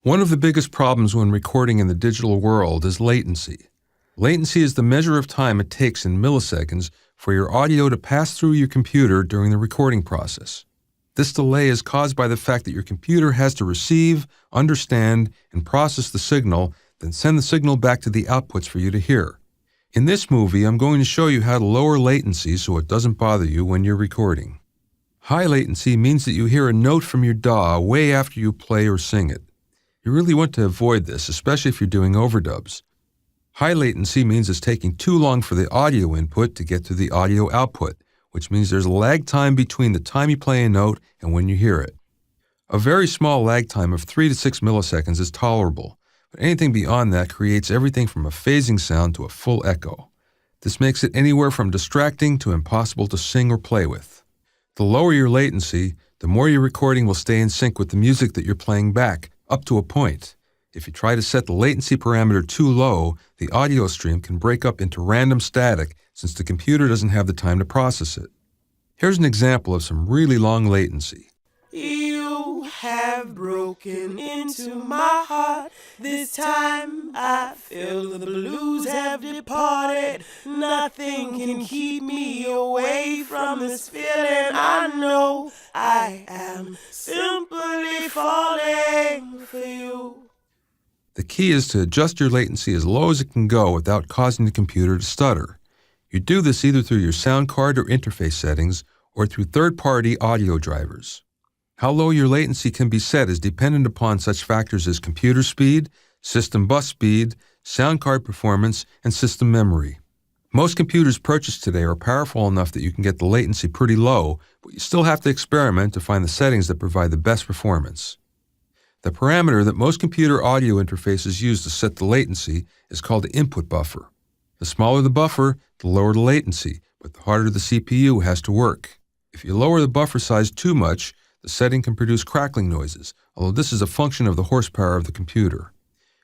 One of the biggest problems when recording in the digital world is latency. Latency is the measure of time it takes in milliseconds for your audio to pass through your computer during the recording process. This delay is caused by the fact that your computer has to receive, understand, and process the signal, then send the signal back to the outputs for you to hear. In this movie, I'm going to show you how to lower latency so it doesn't bother you when you're recording. High latency means that you hear a note from your DAW way after you play or sing it. You really want to avoid this, especially if you're doing overdubs. High latency means it's taking too long for the audio input to get to the audio output, which means there's a lag time between the time you play a note and when you hear it. A very small lag time of 3 to 6 milliseconds is tolerable, but anything beyond that creates everything from a phasing sound to a full echo. This makes it anywhere from distracting to impossible to sing or play with. The lower your latency, the more your recording will stay in sync with the music that you're playing back, up to a point. If you try to set the latency parameter too low, the audio stream can break up into random static since the computer doesn't have the time to process it. Here's an example of some really long latency. You have broken into my heart. This time I feel the blues have departed. Nothing can keep me away from this feeling. I know I am simply falling for you. The key is to adjust your latency as low as it can go without causing the computer to stutter. You do this either through your sound card or interface settings or through third-party audio drivers. How low your latency can be set is dependent upon such factors as computer speed, system bus speed, sound card performance, and system memory. Most computers purchased today are powerful enough that you can get the latency pretty low, but you still have to experiment to find the settings that provide the best performance. The parameter that most computer audio interfaces use to set the latency is called the input buffer. The smaller the buffer, the lower the latency, but the harder the CPU has to work. If you lower the buffer size too much, the setting can produce crackling noises, although this is a function of the horsepower of the computer.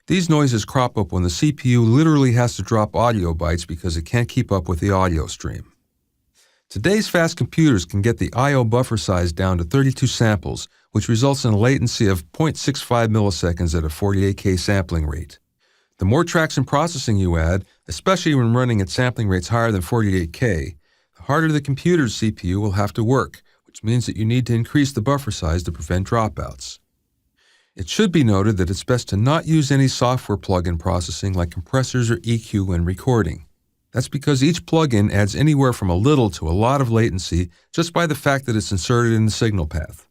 These noises crop up when the CPU literally has to drop audio bytes because it can't keep up with the audio stream. Today's fast computers can get the I/O buffer size down to 32 samples, which results in a latency of 0.65 milliseconds at a 48K sampling rate. The more tracks and processing you add, especially when running at sampling rates higher than 48K, the harder the computer's CPU will have to work, which means that you need to increase the buffer size to prevent dropouts. It should be noted that it's best to not use any software plug-in processing like compressors or EQ when recording. That's because each plug-in adds anywhere from a little to a lot of latency just by the fact that it's inserted in the signal path.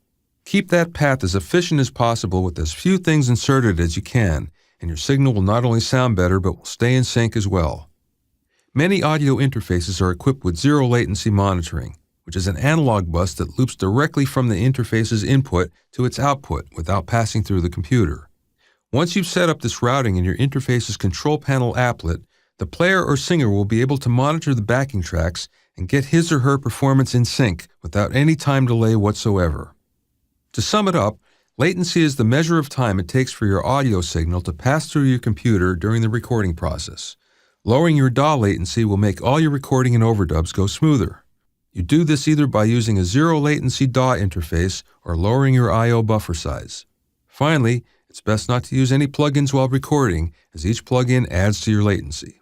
Keep that path as efficient as possible with as few things inserted as you can, and your signal will not only sound better but will stay in sync as well. Many audio interfaces are equipped with zero latency monitoring, which is an analog bus that loops directly from the interface's input to its output without passing through the computer. Once you've set up this routing in your interface's control panel applet, the player or singer will be able to monitor the backing tracks and get his or her performance in sync without any time delay whatsoever. To sum it up, latency is the measure of time it takes for your audio signal to pass through your computer during the recording process. Lowering your DAW latency will make all your recording and overdubs go smoother. You do this either by using a zero latency DAW interface or lowering your I/O buffer size. Finally, it's best not to use any plugins while recording, as each plugin adds to your latency.